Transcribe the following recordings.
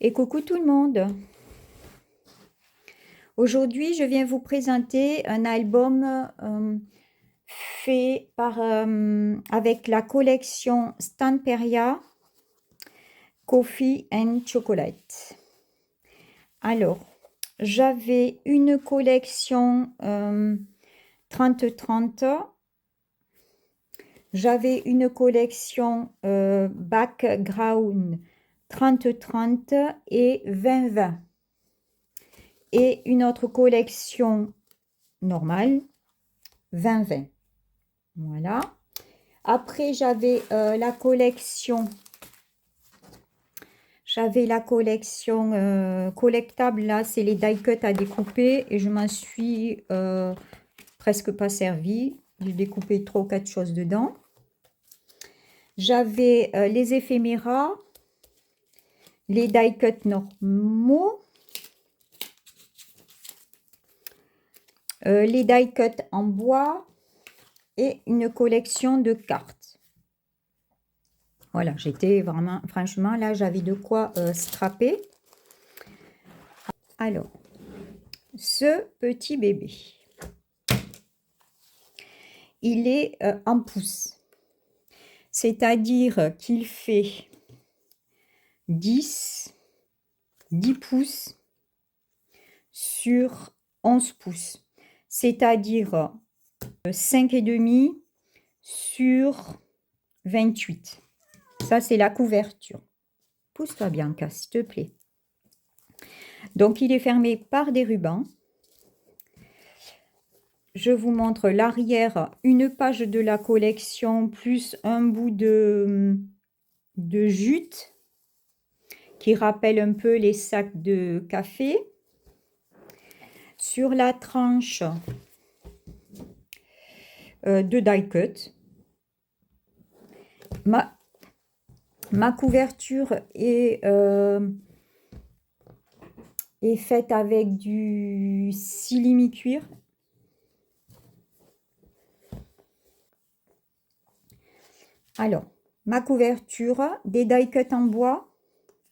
Et coucou tout le monde. Aujourd'hui, je viens vous présenter un album fait avec la collection Stamperia Coffee and Chocolate. Alors, j'avais une collection 30-30. J'avais une collection background 30-30 et 20-20. Et une autre collection normale 20-20. Voilà. Après, j'avais la collection collectable. Là, c'est les die cut à découper et je m'en suis presque pas servi. J'ai découpé 3 ou 4 choses dedans. J'avais les éphéméras, les die cut normaux, les die cut en bois et une collection de cartes. Voilà, j'étais vraiment, franchement, là, j'avais de quoi scraper. Alors, ce petit bébé, il est en pouces. C'est-à-dire qu'il fait 10 pouces sur 11 pouces. C'est-à-dire 5,5 sur 28. Ça, c'est la couverture. Pousse-toi, Bianca, s'il te plaît. Donc, il est fermé par des rubans. Je vous montre l'arrière, une page de la collection, plus un bout de jute qui rappelle un peu les sacs de café. Sur la tranche de die cut. Ma couverture est faite avec du silimi-cuir. Alors, ma couverture, des die cut en bois.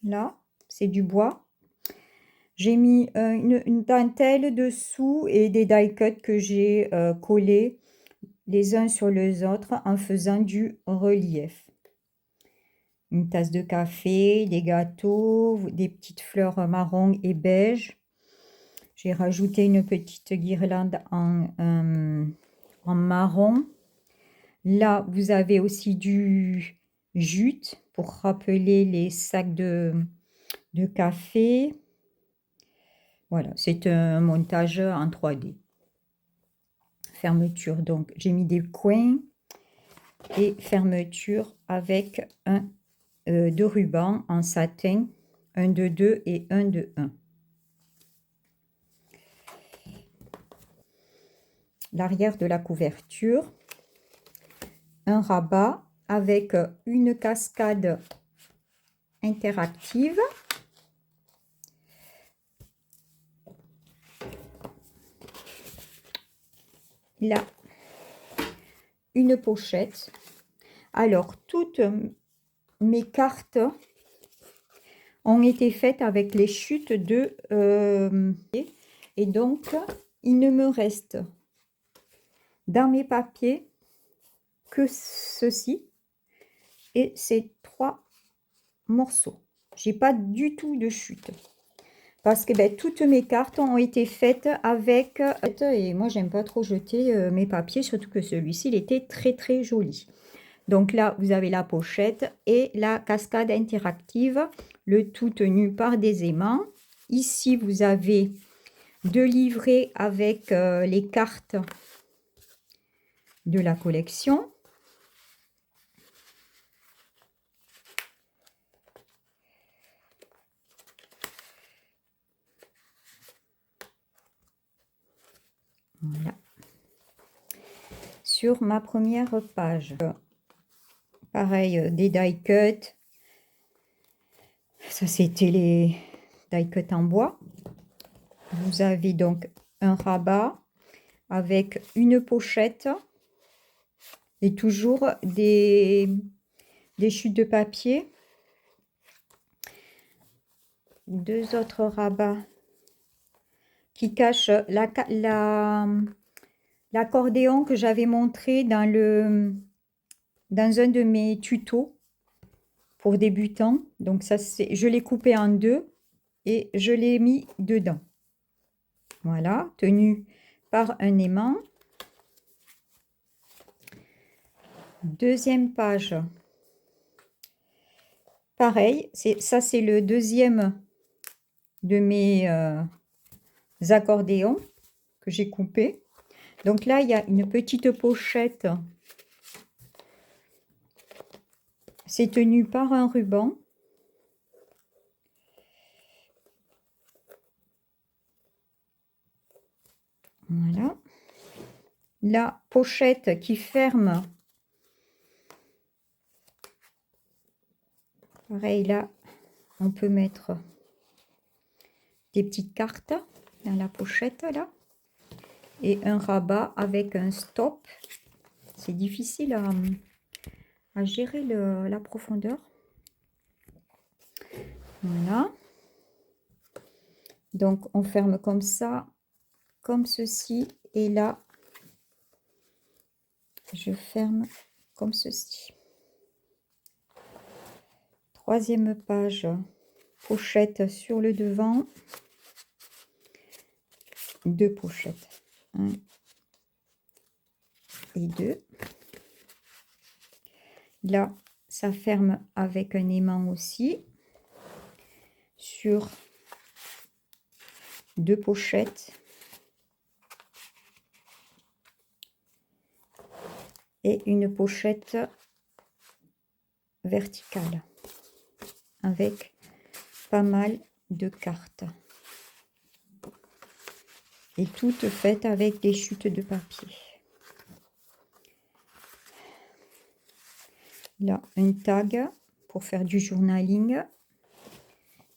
Là, c'est du bois. J'ai mis une dentelle dessous et des die cut que j'ai collés les uns sur les autres en faisant du relief. Une tasse de café, des gâteaux, des petites fleurs marron et beige. J'ai rajouté une petite guirlande en marron. Là, vous avez aussi du jute pour rappeler les sacs de café. Voilà, c'est un montage en 3D. Fermeture, donc j'ai mis des coins et fermeture avec deux rubans en satin, un de 2 et un de 1. L'arrière de la couverture, un rabat avec une cascade interactive. Là, une pochette. Alors, toutes mes cartes ont été faites avec les chutes de... et donc, il ne me reste dans mes papiers que ceci et ces 3 morceaux. J'ai pas du tout de chute parce que toutes mes cartes ont été faites avec et moi j'aime pas trop jeter mes papiers, surtout que celui-ci il était très très joli. Donc là vous avez la pochette et la cascade interactive, le tout tenu par des aimants. Ici vous avez 2 livrets avec les cartes de la collection. Voilà. Sur ma première page, pareil, des die cut. Ça, c'était les die cut en bois. Vous avez donc un rabat avec une pochette et toujours des chutes de papier. 2 autres rabats qui cachent l'accordéon que j'avais montré dans un de mes tutos pour débutants. Donc ça, je l'ai coupé en 2 et je l'ai mis dedans. Voilà, tenu par un aimant. Deuxième page. Pareil, ça c'est le deuxième de mes accordéons que j'ai coupé. Donc là, il y a une petite pochette. C'est tenu par un ruban. Voilà. La pochette qui ferme. Pareil, là, on peut mettre des petites cartes dans la pochette, là. Et un rabat avec un stop. C'est difficile à gérer la profondeur. Voilà. Donc, on ferme comme ça, comme ceci. Et là, je ferme comme ceci. Troisième page, pochette sur le devant. 2 pochettes. 1 et 2. Là, ça ferme avec un aimant aussi. Sur 2 pochettes. Et une pochette verticale. Avec pas mal de cartes. Et toutes faites avec des chutes de papier. Là, un tag pour faire du journaling.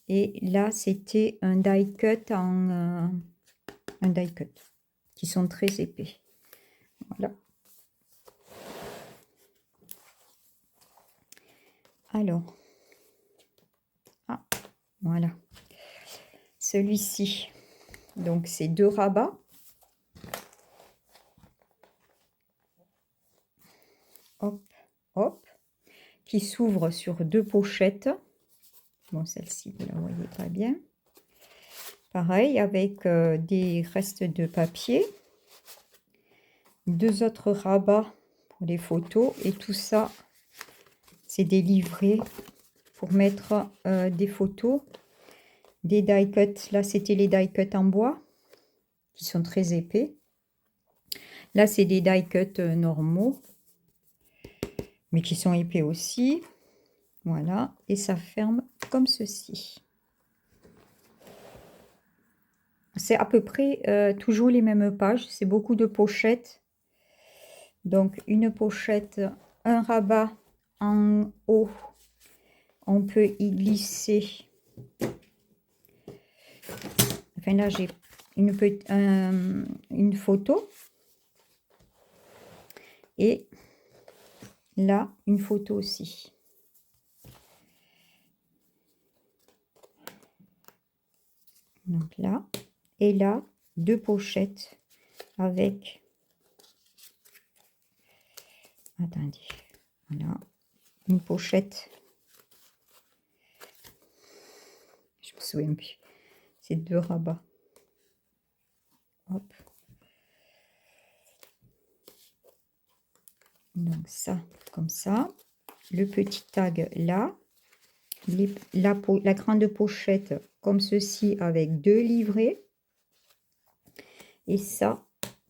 Et là, c'était un die cut un die cut qui sont très épais. Voilà. Alors, voilà. Celui-ci, donc c'est 2 rabats. Hop, hop. Qui s'ouvrent sur 2 pochettes. Bon, celle-ci, vous la voyez pas bien. Pareil, avec des restes de papier. 2 autres rabats pour les photos. Et tout ça, c'est des livrets pour mettre des photos. Des die cuts. Là, c'était les die cuts en bois, qui sont très épais. Là, c'est des die cuts normaux, mais qui sont épais aussi. Voilà, et ça ferme comme ceci. C'est à peu près toujours les mêmes pages, c'est beaucoup de pochettes. Donc une pochette, un rabat en haut, on peut y glisser. Enfin là j'ai une photo. Et là, une photo aussi. Donc là, et là, 2 pochettes avec... Attendez, voilà, une pochette. Je me souviens plus. C'est 2 rabats. Hop. Donc ça, comme ça. Le petit tag là. La grande pochette comme ceci avec 2 livrets. Et ça,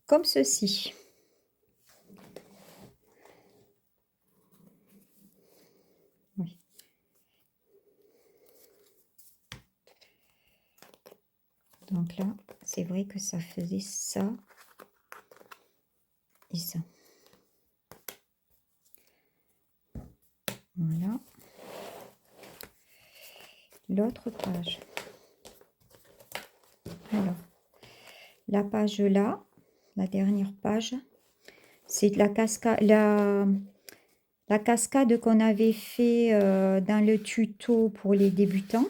comme ceci. Oui. Donc là, c'est vrai que ça faisait ça et ça. Voilà. L'autre page. Alors, la page là, la dernière page, c'est la cascade, la cascade qu'on avait fait dans le tuto pour les débutants.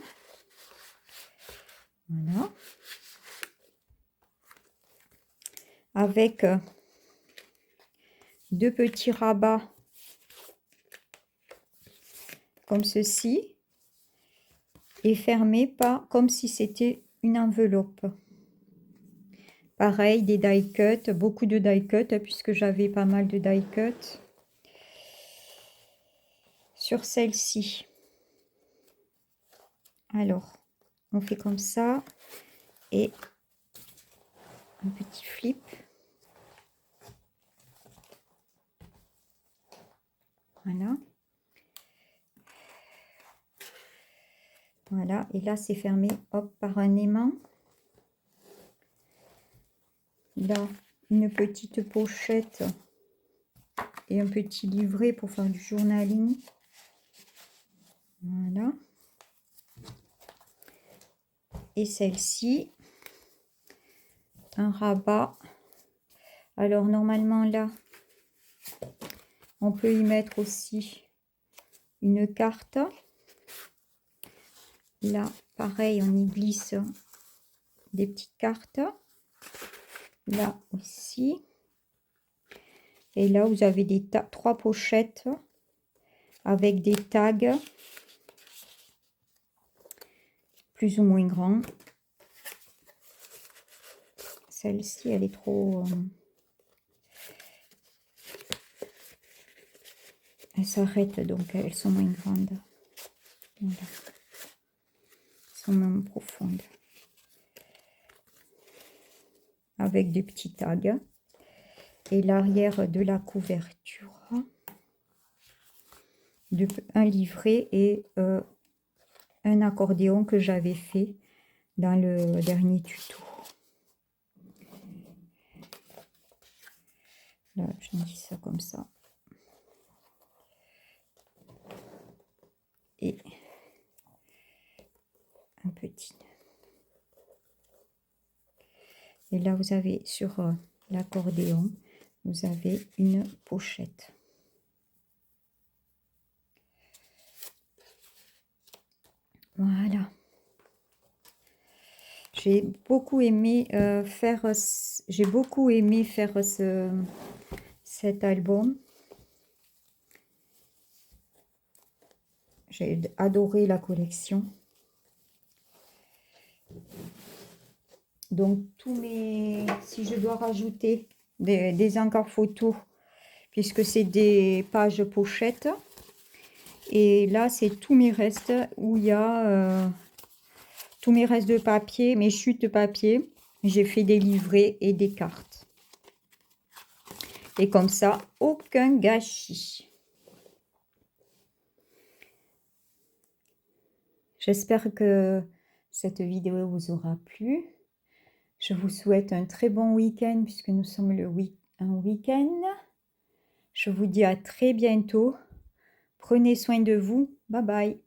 Voilà. Avec 2 petits rabats comme ceci et fermés pas comme si c'était une enveloppe. Pareil, des die cut, beaucoup de die cut puisque j'avais pas mal de die cut sur celle-ci. Alors, on fait comme ça et un petit flip. Voilà. Voilà, et là c'est fermé hop par un aimant. Là, une petite pochette et un petit livret pour faire du journaling. Voilà. Et celle-ci, un rabat. Alors normalement là, on peut y mettre aussi une carte. Là, pareil, on y glisse des petites cartes. Là aussi. Et là, vous avez des 3 pochettes avec des tags plus ou moins grands. Celle-ci, elle est trop... elles s'arrêtent, donc elles sont moins grandes. Voilà. Elles sont moins profondes. Avec des petits tags. Et l'arrière de la couverture. Un livret et un accordéon que j'avais fait dans le dernier tuto. Là, je dis ça comme ça. Et un petit. Et là, vous avez sur l'accordéon, vous avez une pochette. Voilà. J'ai beaucoup aimé faire cet album. J'ai adoré la collection. Donc si je dois rajouter des encarts photos, puisque c'est des pages pochettes, et là c'est tous mes restes où il y a tous mes restes de papier, mes chutes de papier. J'ai fait des livrets et des cartes. Et comme ça, aucun gâchis. J'espère que cette vidéo vous aura plu. Je vous souhaite un très bon week-end puisque nous sommes un week-end. Je vous dis à très bientôt. Prenez soin de vous. Bye bye.